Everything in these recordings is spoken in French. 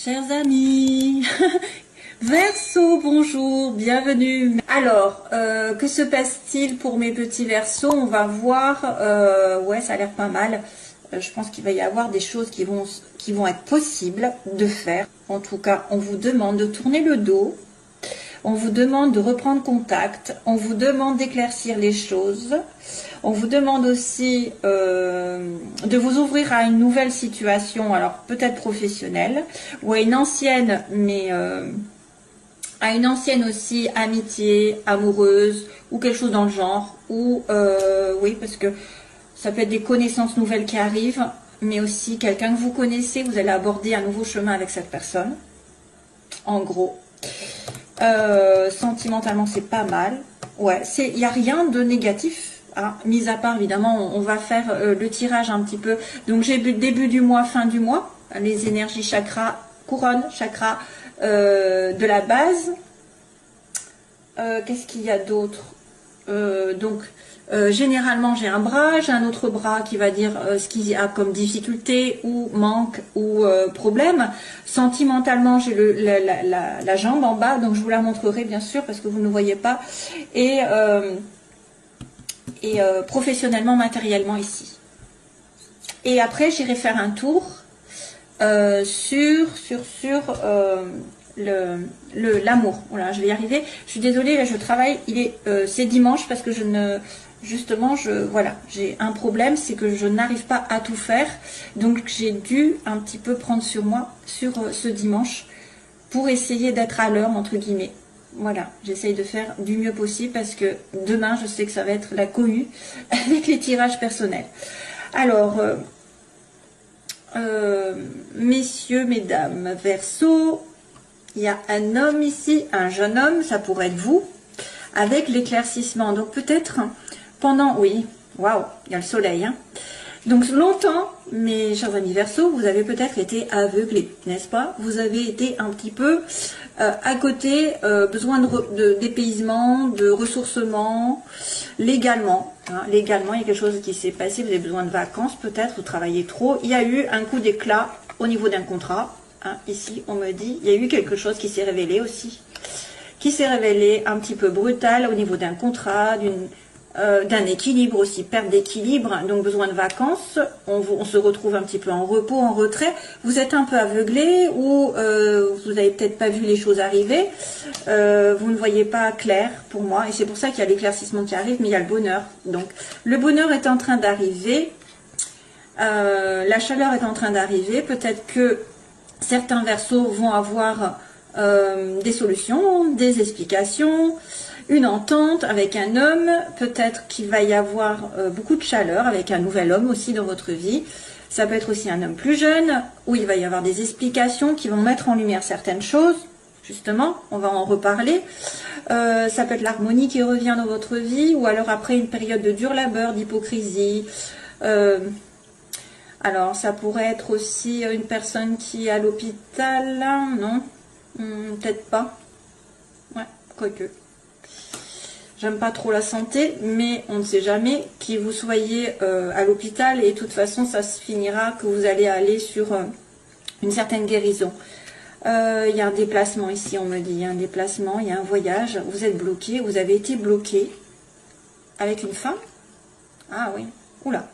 Chers amis, Verseau, bonjour, bienvenue. Alors, que se passe-t-il pour mes petits Verseaux? On va voir, ouais, ça a l'air pas mal. Je pense qu'il va y avoir des choses qui vont être possibles de faire. En tout cas, on vous demande de tourner le dos. On vous demande de reprendre contact. On vous demande d'éclaircir les choses. On vous demande aussi de vous ouvrir à une nouvelle situation, alors peut-être professionnelle, ou à une ancienne, mais à une ancienne aussi, amitié, amoureuse, ou quelque chose dans le genre. Ou, oui, parce que ça peut être des connaissances nouvelles qui arrivent, mais aussi quelqu'un que vous connaissez, vous allez aborder un nouveau chemin avec cette personne. En gros. Sentimentalement, c'est pas mal. Ouais, il n'y a rien de négatif. Hein, mis à part, évidemment, on va faire le tirage un petit peu. Donc, j'ai début du mois, fin du mois. Les énergies chakra, couronne, chakra de la base. Qu'est-ce qu'il y a d'autre? Généralement, j'ai un bras, j'ai un autre bras qui va dire ce qu'il y a comme difficulté ou manque ou problème. Sentimentalement, j'ai la jambe en bas, donc je vous la montrerai bien sûr parce que vous ne voyez pas. Et professionnellement, matériellement ici. Et après, j'irai faire un tour sur l'amour. Voilà, je vais y arriver. Je suis désolée, là je travaille. C'est dimanche parce que voilà, j'ai un problème, c'est que je n'arrive pas à tout faire. Donc j'ai dû un petit peu prendre sur moi sur ce dimanche pour essayer d'être à l'heure entre guillemets. Voilà, j'essaye de faire du mieux possible parce que demain, je sais que ça va être la cohue avec les tirages personnels. Alors, messieurs, mesdames, Verseau, il y a un homme ici, un jeune homme, ça pourrait être vous, avec l'éclaircissement. Donc peut-être pendant, oui, waouh, il y a le soleil, hein. Donc longtemps, mes chers amis Verseau, vous avez peut-être été aveuglés, n'est-ce pas? Vous avez été un petit peu à côté, besoin de dépaysement, de ressourcement, légalement. Hein, légalement, il y a quelque chose qui s'est passé, vous avez besoin de vacances peut-être, vous travaillez trop. Il y a eu un coup d'éclat au niveau d'un contrat. Hein, ici, on me dit, il y a eu quelque chose qui s'est révélé aussi, qui s'est révélé un petit peu brutal au niveau d'un contrat, d'un équilibre aussi, perte d'équilibre, donc besoin de vacances, on se retrouve un petit peu en repos, en retrait, vous êtes un peu aveuglé ou vous n'avez peut-être pas vu les choses arriver, vous ne voyez pas clair pour moi, et c'est pour ça qu'il y a l'éclaircissement qui arrive, mais il y a le bonheur. Donc le bonheur est en train d'arriver, la chaleur est en train d'arriver, peut-être que certains Verseaux vont avoir des solutions, des explications, une entente avec un homme, peut-être qu'il va y avoir beaucoup de chaleur avec un nouvel homme aussi dans votre vie. Ça peut être aussi un homme plus jeune, où il va y avoir des explications qui vont mettre en lumière certaines choses, justement, on va en reparler. Ça peut être l'harmonie qui revient dans votre vie, ou alors après une période de dur labeur, d'hypocrisie. Alors, ça pourrait être aussi une personne qui est à l'hôpital, non, peut-être pas. Ouais, quoique. J'aime pas trop la santé, mais on ne sait jamais qui vous soyez à l'hôpital et de toute façon, ça se finira que vous allez aller sur une certaine guérison. Il y a un déplacement ici, on me dit, il y a un déplacement, il y a un voyage, vous êtes bloqué, vous avez été bloqué avec une femme. Ah oui, oula.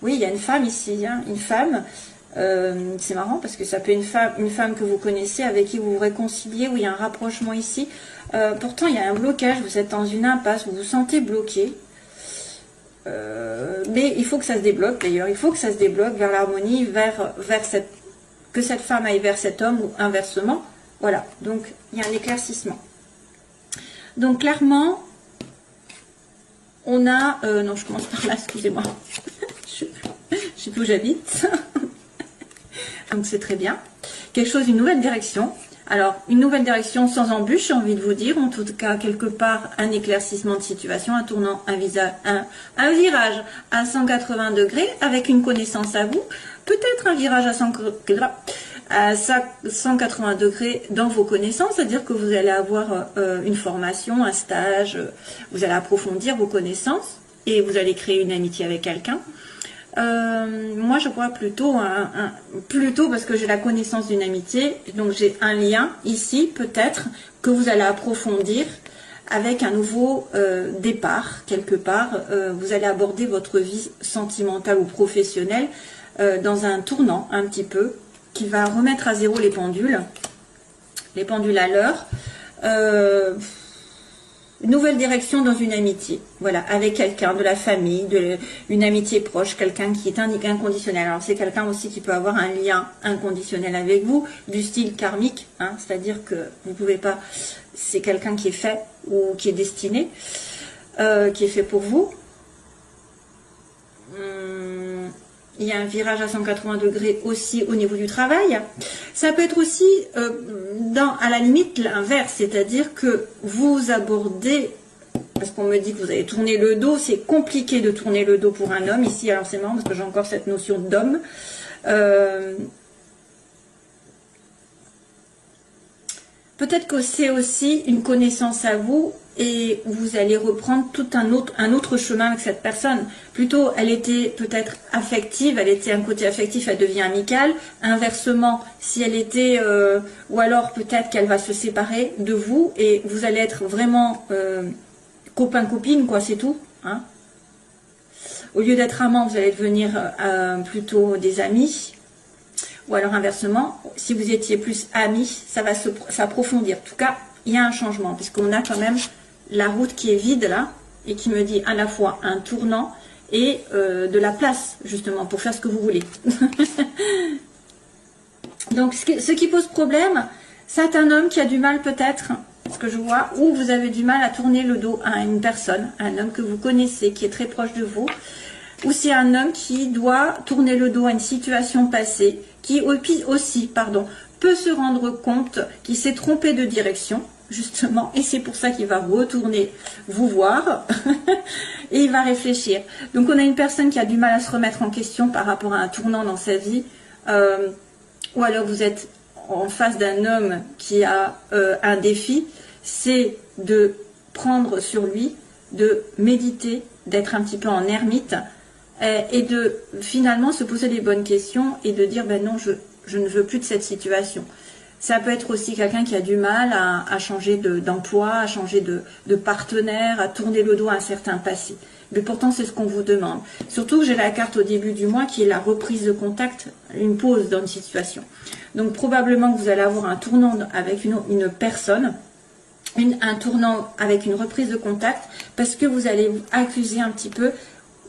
Oui, il y a une femme ici, hein, une femme. C'est marrant parce que ça peut être une femme que vous connaissez, avec qui vous vous réconciliez, où il y a un rapprochement ici. Pourtant, il y a un blocage, vous êtes dans une impasse, vous vous sentez bloqué. Mais il faut que ça se débloque d'ailleurs, il faut que ça se débloque vers l'harmonie, que cette femme aille vers cet homme ou inversement. Voilà, donc il y a un éclaircissement. Donc clairement, on a... non, je commence par là, excusez-moi. Je sais plus où j'habite. Donc c'est très bien. Quelque chose, une nouvelle direction. Alors, une nouvelle direction sans embûche, j'ai envie de vous dire. En tout cas, quelque part, un éclaircissement de situation, un tournant, un virage à 180 degrés avec une connaissance à vous. Peut-être un virage à 180 degrés dans vos connaissances, c'est-à-dire que vous allez avoir une formation, un stage, vous allez approfondir vos connaissances et vous allez créer une amitié avec quelqu'un. Moi, je vois plutôt, plutôt parce que j'ai la connaissance d'une amitié, donc j'ai un lien ici, peut-être, que vous allez approfondir avec un nouveau départ, quelque part. Vous allez aborder votre vie sentimentale ou professionnelle dans un tournant, un petit peu, qui va remettre à zéro les pendules à l'heure. Une nouvelle direction dans une amitié, voilà, avec quelqu'un de la famille, une amitié proche, quelqu'un qui est inconditionnel. Alors c'est quelqu'un aussi qui peut avoir un lien inconditionnel avec vous, du style karmique, hein, c'est-à-dire que vous pouvez pas, c'est quelqu'un qui est fait ou qui est destiné, qui est fait pour vous. Il y a un virage à 180 degrés aussi au niveau du travail. Ça peut être aussi, à la limite, l'inverse, c'est-à-dire que vous abordez, parce qu'on me dit que vous avez tourné le dos, c'est compliqué de tourner le dos pour un homme ici, alors c'est marrant parce que j'ai encore cette notion d'homme. Peut-être que c'est aussi une connaissance à vous et vous allez reprendre tout un autre chemin avec cette personne. Plutôt, elle était peut-être affective, elle était un côté affectif, elle devient amicale. Inversement, si elle était, ou alors peut-être qu'elle va se séparer de vous et vous allez être vraiment copain-copine, quoi, c'est tout. Hein. Au lieu d'être amant, vous allez devenir plutôt des amis. Ou alors inversement, si vous étiez plus amis, ça va s'approfondir. En tout cas, il y a un changement, puisqu'on a quand même la route qui est vide là, et qui me dit à la fois un tournant et de la place, justement, pour faire ce que vous voulez. Donc, ce qui pose problème, c'est un homme qui a du mal peut-être, ce que je vois, ou vous avez du mal à tourner le dos à une personne, un homme que vous connaissez, qui est très proche de vous, ou c'est un homme qui doit tourner le dos à une situation passée, qui aussi, peut se rendre compte qu'il s'est trompé de direction, justement, et c'est pour ça qu'il va retourner vous voir, et il va réfléchir. Donc on a une personne qui a du mal à se remettre en question par rapport à un tournant dans sa vie, ou alors vous êtes en face d'un homme qui a un défi, c'est de prendre sur lui, de méditer, d'être un petit peu en ermite, et de finalement se poser les bonnes questions et de dire ben non, je ne veux plus de cette situation. Ça peut être aussi quelqu'un qui a du mal à changer d'emploi, à changer de partenaire, à tourner le dos à un certain passé. Mais pourtant, c'est ce qu'on vous demande. Surtout que j'ai la carte au début du mois qui est la reprise de contact, une pause dans une situation. Donc probablement que vous allez avoir un tournant avec une personne, un tournant avec une reprise de contact, parce que vous allez vous accuser un petit peu.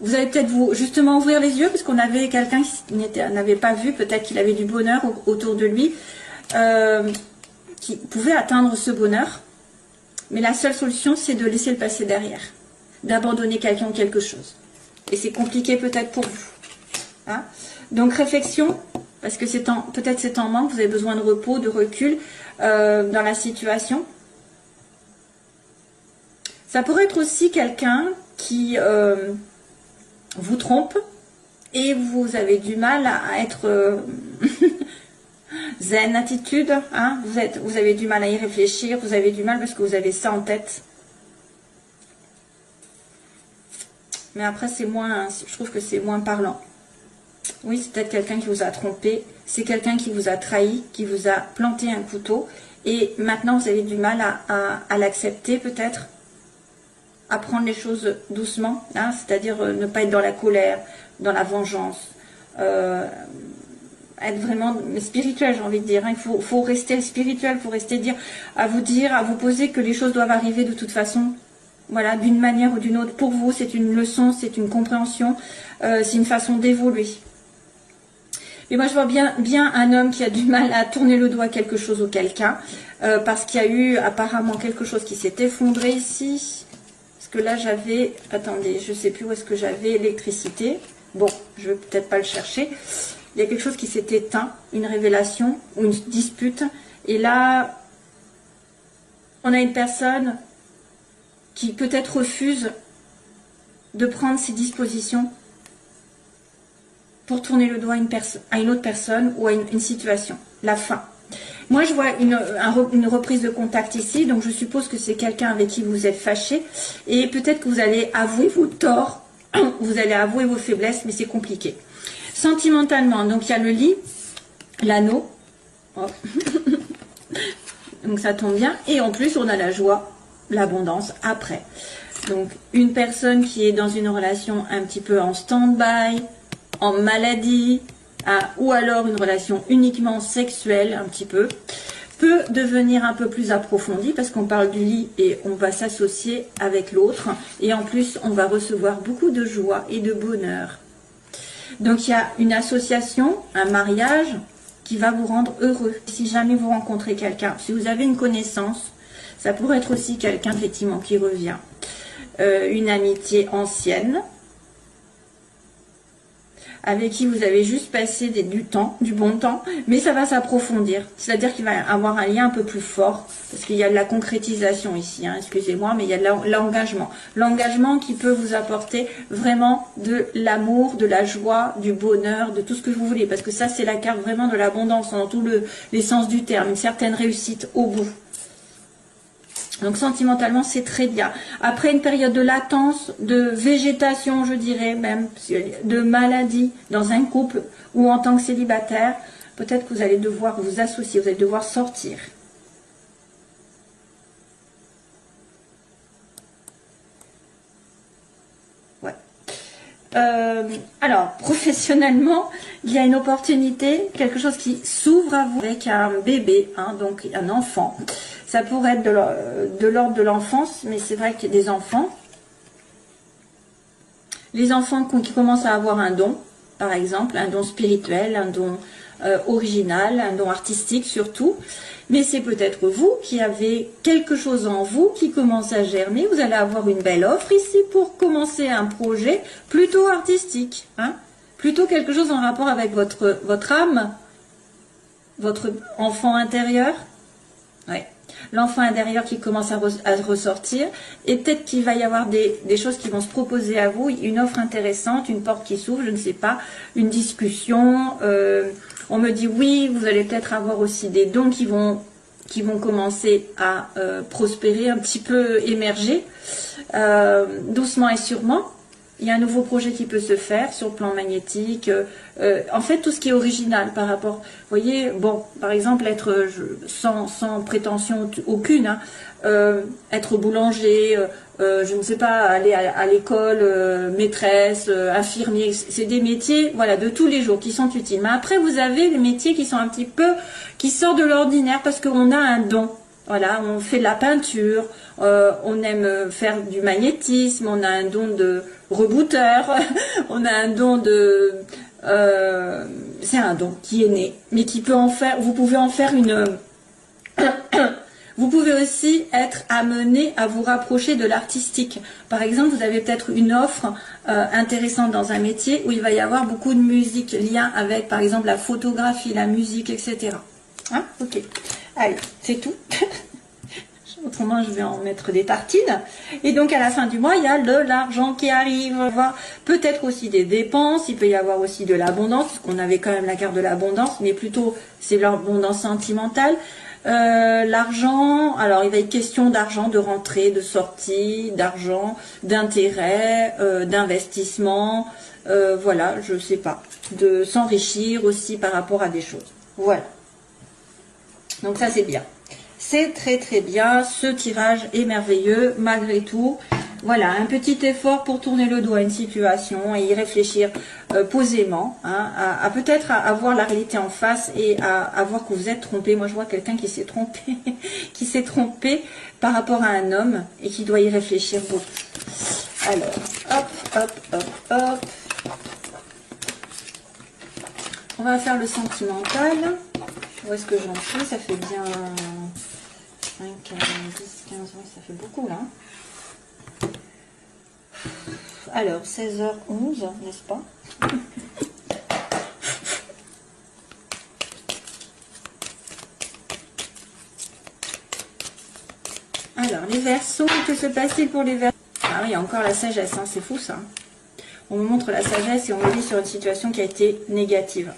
Vous allez peut-être justement ouvrir les yeux, parce qu'on avait quelqu'un qui n'avait pas vu, peut-être qu'il avait du bonheur autour de lui, qui pouvait atteindre ce bonheur. Mais la seule solution, c'est de laisser le passé derrière, d'abandonner quelqu'un ou quelque chose. Et c'est compliqué peut-être pour vous. Hein. Donc réflexion, parce que peut-être c'est en manque, vous avez besoin de repos, de recul dans la situation. Ça pourrait être aussi quelqu'un qui vous trompe et vous avez du mal à être zen attitude, hein, vous avez du mal à y réfléchir, vous avez du mal parce que vous avez ça en tête. Mais après c'est moins, je trouve que c'est moins parlant. Oui, c'est peut-être quelqu'un qui vous a trompé, c'est quelqu'un qui vous a trahi, qui vous a planté un couteau et maintenant vous avez du mal à l'accepter peut-être. À prendre les choses doucement, hein, c'est-à-dire ne pas être dans la colère, dans la vengeance, être vraiment spirituel, j'ai envie de dire. Hein. Il faut rester spirituel, il faut rester à vous poser que les choses doivent arriver de toute façon, voilà, d'une manière ou d'une autre. Pour vous, c'est une leçon, c'est une compréhension, c'est une façon d'évoluer. Mais moi, je vois bien un homme qui a du mal à tourner le dos à quelque chose ou quelqu'un, parce qu'il y a eu apparemment quelque chose qui s'est effondré ici. Que là j'avais, attendez, je sais plus où est-ce que j'avais l'électricité, bon, je vais peut-être pas le chercher, il y a quelque chose qui s'est éteint, une révélation ou une dispute, et là on a une personne qui peut-être refuse de prendre ses dispositions pour tourner le dos à une autre personne ou à une situation, la fin. Moi, je vois une reprise de contact ici, donc je suppose que c'est quelqu'un avec qui vous êtes fâché, et peut-être que vous allez avouer vos torts vous allez avouer vos faiblesses, mais c'est compliqué. Sentimentalement, donc il y a le lit, l'anneau. Oh. Donc ça tombe bien. Et en plus, on a la joie, l'abondance après. Donc une personne qui est dans une relation un petit peu en stand-by, en maladie, ou alors une relation uniquement sexuelle, un petit peu, peut devenir un peu plus approfondie parce qu'on parle du lit et on va s'associer avec l'autre. Et en plus, on va recevoir beaucoup de joie et de bonheur. Donc il y a une association, un mariage qui va vous rendre heureux. Si jamais vous rencontrez quelqu'un, si vous avez une connaissance, ça pourrait être aussi quelqu'un effectivement qui revient. Une amitié ancienne, avec qui vous avez juste passé du temps, du bon temps, mais ça va s'approfondir. C'est-à-dire qu'il va y avoir un lien un peu plus fort, parce qu'il y a de la concrétisation ici, hein, excusez-moi, mais il y a de l'engagement. L'engagement qui peut vous apporter vraiment de l'amour, de la joie, du bonheur, de tout ce que vous voulez, parce que ça, c'est la carte vraiment de l'abondance, dans tous les sens du terme, une certaine réussite au bout. Donc sentimentalement, c'est très bien. Après une période de latence, de végétation, je dirais même, de maladie dans un couple ou en tant que célibataire, peut-être que vous allez devoir vous associer, vous allez devoir sortir. Ouais. Alors, professionnellement, il y a une opportunité, quelque chose qui s'ouvre à vous avec un bébé, hein, donc un enfant. Ça pourrait être de l'ordre de l'enfance, mais c'est vrai qu'il y a des enfants. Les enfants qui commencent à avoir un don, par exemple, un don spirituel, un don original, un don artistique surtout. Mais c'est peut-être vous qui avez quelque chose en vous qui commence à germer. Vous allez avoir une belle offre ici pour commencer un projet plutôt artistique. Hein, plutôt quelque chose en rapport avec votre âme, votre enfant intérieur. Ouais. L'enfant intérieur qui commence à ressortir, et peut-être qu'il va y avoir des choses qui vont se proposer à vous, une offre intéressante, une porte qui s'ouvre, je ne sais pas, une discussion, on me dit oui, vous allez peut-être avoir aussi des dons qui vont commencer à prospérer, un petit peu émerger, doucement et sûrement. Il y a un nouveau projet qui peut se faire sur le plan magnétique. En fait, tout ce qui est original par rapport... Vous voyez, bon, par exemple, être sans prétention aucune, hein, être boulanger, je ne sais pas, aller à l'école, maîtresse, infirmier, c'est des métiers, voilà, de tous les jours qui sont utiles. Mais après, vous avez les métiers qui sont un petit peu, qui sortent de l'ordinaire parce qu'on a un don. Voilà, on fait de la peinture, on aime faire du magnétisme, on a un don de rebooteur, on a un don de... c'est un don qui est né, mais qui peut en faire... Vous pouvez en faire une... Vous pouvez aussi être amené à vous rapprocher de l'artistique. Par exemple, vous avez peut-être une offre intéressante dans un métier où il va y avoir beaucoup de musique, lien avec, par exemple, la photographie, la musique, etc. Hein, ok. Allez, c'est tout. Autrement, je vais en mettre des tartines. Et donc, à la fin du mois, il y a de l'argent qui arrive. Peut-être aussi des dépenses. Il peut y avoir aussi de l'abondance, puisqu'on avait quand même la carte de l'abondance, mais plutôt, c'est l'abondance sentimentale. L'argent, alors il va être question d'argent, de rentrée, de sortie, d'argent, d'intérêt, d'investissement. Voilà, je sais pas. De s'enrichir aussi par rapport à des choses. Voilà. Donc ça c'est bien. C'est très très bien. Ce tirage est merveilleux malgré tout. Voilà, un petit effort pour tourner le dos à une situation et y réfléchir posément, hein, à peut-être à voir la réalité en face et à voir que vous êtes trompé. Moi je vois quelqu'un qui s'est trompé, qui s'est trompé par rapport à un homme et qui doit y réfléchir beaucoup. Alors, hop, hop, hop, hop. On va faire le sentimental. Où est-ce que j'en suis? Ça fait bien 5, 10, 15, oui, ça fait beaucoup là. Alors, 16h11, n'est-ce pas? Alors, les Verseaux, que se passe-t-il pour les Verseaux? Ah oui, il y a encore la sagesse, hein, c'est fou ça. On me montre la sagesse et on me dit sur une situation qui a été négative.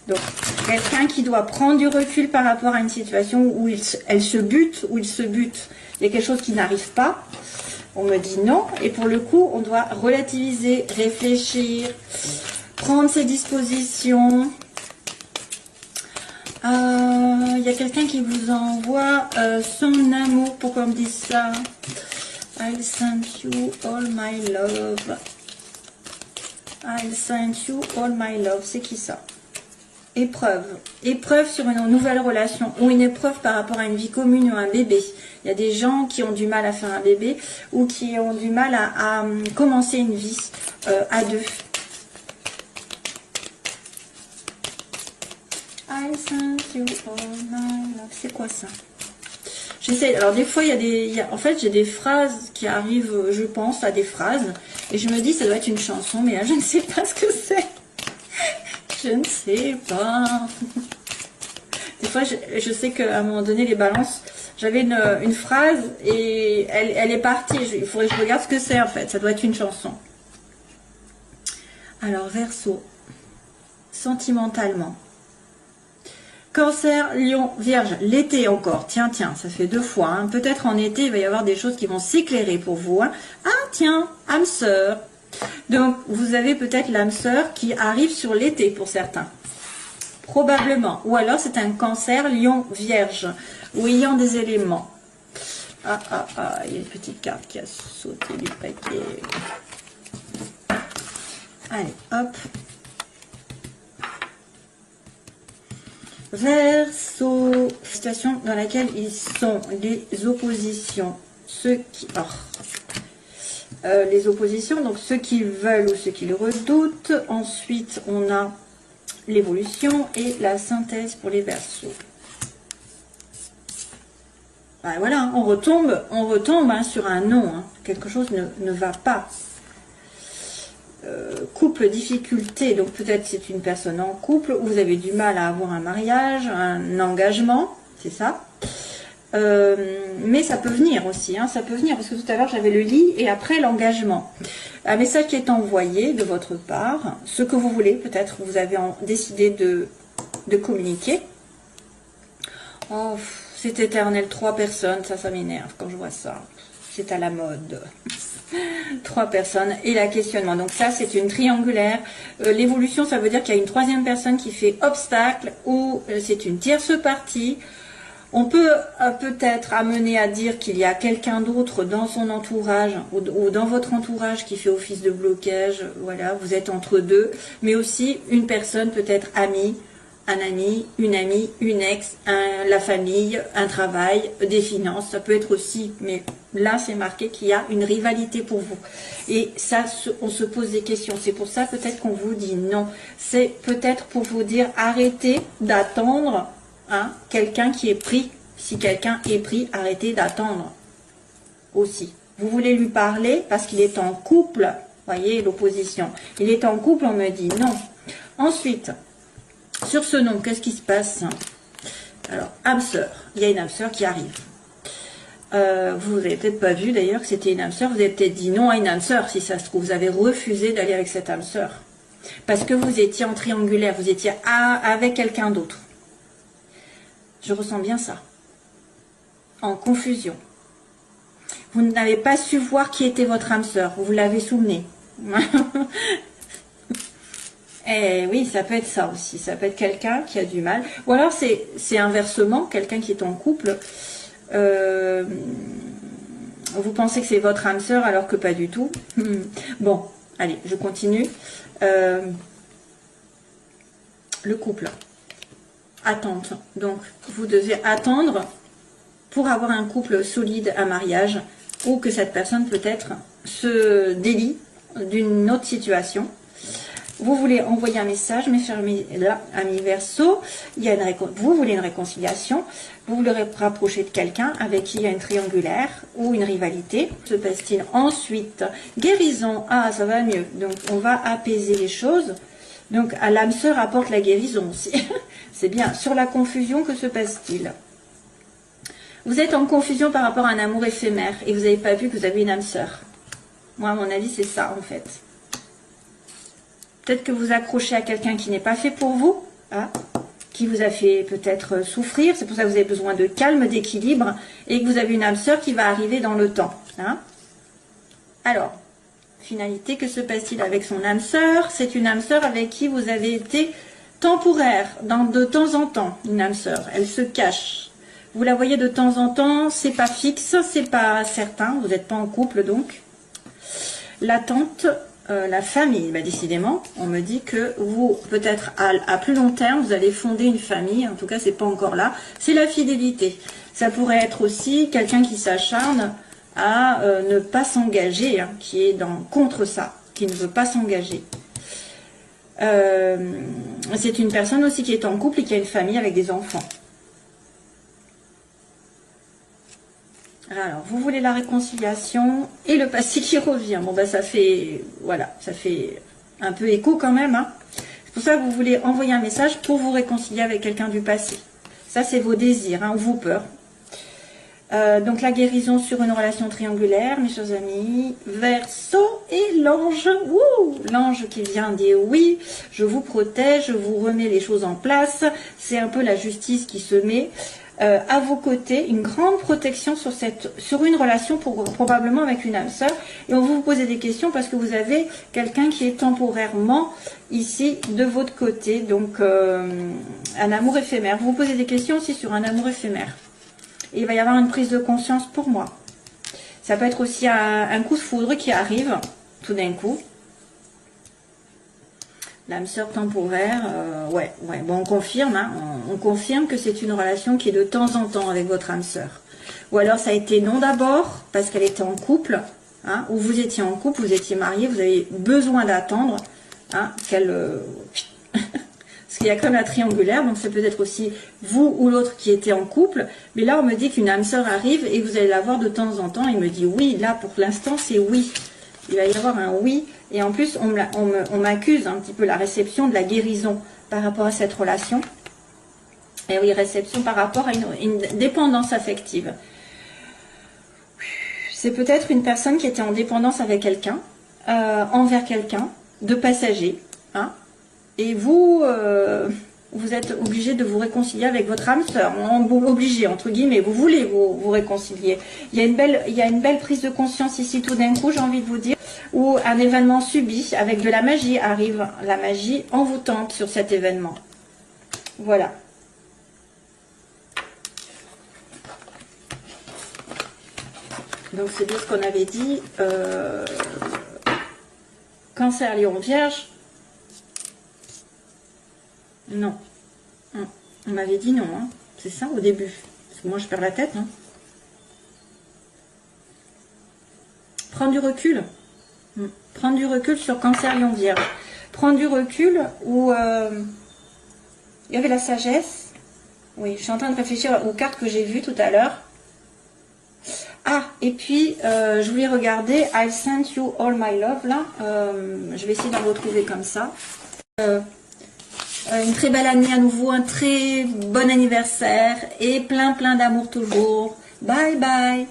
Donc, quelqu'un qui doit prendre du recul par rapport à une situation où elle se bute, où il se bute. Il y a quelque chose qui n'arrive pas. On me dit non. Et pour le coup, on doit relativiser, réfléchir, prendre ses dispositions. Il y a quelqu'un qui vous envoie son amour. Pourquoi on me dit ça? I'll send you all my love. I'll send you all my love. C'est qui ça? Épreuve. Épreuve sur une nouvelle relation ou une épreuve par rapport à une vie commune ou un bébé. Il y a des gens qui ont du mal à faire un bébé ou qui ont du mal à commencer une vie à deux. I send you all my love. C'est quoi ça? J'essaie. Alors des fois, en fait, j'ai des phrases qui arrivent, je pense, à des phrases. Et je me dis, ça doit être une chanson, mais là, je ne sais pas ce que c'est. Je ne sais pas. Des fois, je sais qu'à un moment donné, les balances, j'avais une phrase et elle est partie. Il faudrait que je regarde ce que c'est en fait. Ça doit être une chanson. Alors, Verseau. Sentimentalement. Cancer, Lion, Vierge. L'été encore. Tiens, ça fait 2 fois. Hein. Peut-être en été, il va y avoir des choses qui vont s'éclairer pour vous. Hein. Ah, tiens, âme sœur. Donc, vous avez peut-être l'âme sœur qui arrive sur l'été pour certains. Probablement. Ou alors, c'est un Cancer, Lion, Vierge. Ou ayant des éléments. Il y a une petite carte qui a sauté du paquet. Allez, hop. Verseau. Situation dans laquelle ils sont. Les oppositions. Ceux qui... les oppositions, donc ceux qui veulent ou ceux qui le redoutent. Ensuite, on a l'évolution et la synthèse pour les Verseaux. Ben voilà, on retombe hein, sur un non. Hein. Quelque chose ne va pas. Couple, difficulté. Donc peut-être c'est une personne en couple où vous avez du mal à avoir un mariage, un engagement, c'est ça. Mais ça peut venir aussi, hein, ça peut venir, parce que tout à l'heure j'avais le lit et après l'engagement. Un message qui est envoyé de votre part, ce que vous voulez, peut-être vous avez décidé de communiquer. Oh, c'est éternel, 3 personnes, ça m'énerve quand je vois ça. C'est à la mode. 3 personnes et la questionnement. Donc ça, c'est une triangulaire. L'évolution, ça veut dire qu'il y a une 3e personne qui fait obstacle ou c'est une tierce partie. On peut peut-être amener à dire qu'il y a quelqu'un d'autre dans son entourage ou dans votre entourage qui fait office de blocage. Voilà, vous êtes entre deux. Mais aussi une personne peut-être amie, un ami, une amie, une ex, la famille, un travail, des finances. Ça peut être aussi, mais là c'est marqué qu'il y a une rivalité pour vous. Et ça, on se pose des questions. C'est pour ça peut-être qu'on vous dit non. C'est peut-être pour vous dire arrêtez d'attendre. Hein, quelqu'un qui est pris, si quelqu'un est pris, arrêtez d'attendre aussi. Vous voulez lui parler parce qu'il est en couple, voyez l'opposition. Il est en couple, on me dit non. Ensuite, sur ce nom, qu'est-ce qui se passe? Alors, âme sœur, il y a une âme sœur qui arrive. Vous n'avez peut-être pas vu d'ailleurs que c'était une âme sœur, vous avez peut-être dit non à une âme sœur, si ça se trouve, vous avez refusé d'aller avec cette âme sœur. Parce que vous étiez en triangulaire, vous étiez avec quelqu'un d'autre. Je ressens bien ça. En confusion. Vous n'avez pas su voir qui était votre âme sœur. Vous l'avez sous le nez. Et oui, ça peut être ça aussi. Ça peut être quelqu'un qui a du mal. Ou alors c'est inversement, quelqu'un qui est en couple. Vous pensez que c'est votre âme sœur alors que pas du tout. Bon, allez, je continue. Le couple. Attente. Donc, vous devez attendre pour avoir un couple solide, un mariage, ou que cette personne peut-être se délie d'une autre situation. Vous voulez envoyer un message, mes chers amis Verseau, vous voulez une réconciliation, vous voulez rapprocher de quelqu'un avec qui il y a une triangulaire ou une rivalité. Se passe-t-il ensuite? Guérison, ah ça va mieux, donc on va apaiser les choses. Donc à l'âme sœur apporte la guérison aussi. C'est bien. Sur la confusion, que se passe-t-il? Vous êtes en confusion par rapport à un amour éphémère et vous n'avez pas vu que vous avez une âme sœur. Moi, à mon avis, c'est ça en fait. Peut-être que vous accrochez à quelqu'un qui n'est pas fait pour vous, hein, qui vous a fait peut-être souffrir. C'est pour ça que vous avez besoin de calme, d'équilibre et que vous avez une âme sœur qui va arriver dans le temps. Hein. Alors, finalité, que se passe-t-il avec son âme sœur? C'est une âme sœur avec qui vous avez été temporaire, de temps en temps, une âme sœur. Elle se cache. Vous la voyez de temps en temps, c'est pas fixe, c'est pas certain, vous n'êtes pas en couple donc. L'attente, la famille, bah, décidément, on me dit que vous, peut-être à plus long terme, vous allez fonder une famille, en tout cas c'est pas encore là, c'est la fidélité. Ça pourrait être aussi quelqu'un qui s'acharne à ne pas s'engager, hein, qui est contre ça, qui ne veut pas s'engager. C'est une personne aussi qui est en couple et qui a une famille avec des enfants. Alors, vous voulez la réconciliation et le passé qui revient. Bon, ben ça fait, voilà, ça fait un peu écho quand même. Hein. C'est pour ça que vous voulez envoyer un message pour vous réconcilier avec quelqu'un du passé. Ça, c'est vos désirs, hein, ou vos peurs. Donc, la guérison sur une relation triangulaire, mes chers amis. Verseau et l'ange. L'ange qui vient dire oui, je vous protège, je vous remets les choses en place. C'est un peu la justice qui se met. À vos côtés, une grande protection sur une relation probablement avec une âme sœur. Et on va vous poser des questions parce que vous avez quelqu'un qui est temporairement ici de votre côté, donc un amour éphémère. Vous vous posez des questions aussi sur un amour éphémère. Et il va y avoir une prise de conscience pour moi. Ça peut être aussi un coup de foudre qui arrive tout d'un coup. L'âme sœur temporaire, ouais, bon, on confirme, hein, on confirme que c'est une relation qui est de temps en temps avec votre âme sœur. Ou alors ça a été non d'abord, parce qu'elle était en couple, hein, ou vous étiez en couple, vous étiez marié, vous avez besoin d'attendre, hein, qu'elle... parce qu'il y a comme la triangulaire, donc c'est peut-être aussi vous ou l'autre qui était en couple, mais là on me dit qu'une âme sœur arrive et vous allez la voir de temps en temps, il me dit oui, là pour l'instant c'est oui. Il va y avoir un oui, et en plus on m'accuse un petit peu la réception de la guérison par rapport à cette relation. Et oui, réception par rapport à une dépendance affective. C'est peut-être une personne qui était en dépendance avec quelqu'un, envers quelqu'un, de passager, hein, et vous, vous êtes obligé de vous réconcilier avec votre âme sœur, obligé entre guillemets, vous voulez vous réconcilier. Il y a une belle prise de conscience ici tout d'un coup, j'ai envie de vous dire, où un événement subi avec de la magie arrive, la magie envoûtante sur cet événement. Voilà. Donc c'est bien ce qu'on avait dit. Cancer, Lion, Vierge. Non. On m'avait dit non. Hein. C'est ça au début. Parce que moi je perds la tête. Hein. Prendre du recul. Prendre du recul sur Cancer, Lion, Vierge. Prendre du recul où il y avait la sagesse. Oui, je suis en train de réfléchir aux cartes que j'ai vues tout à l'heure. Ah, et puis, je voulais regarder I sent you all my love, là. Je vais essayer d'en retrouver comme ça. Une très belle année à nouveau, un très bon anniversaire et plein d'amour toujours. Bye bye.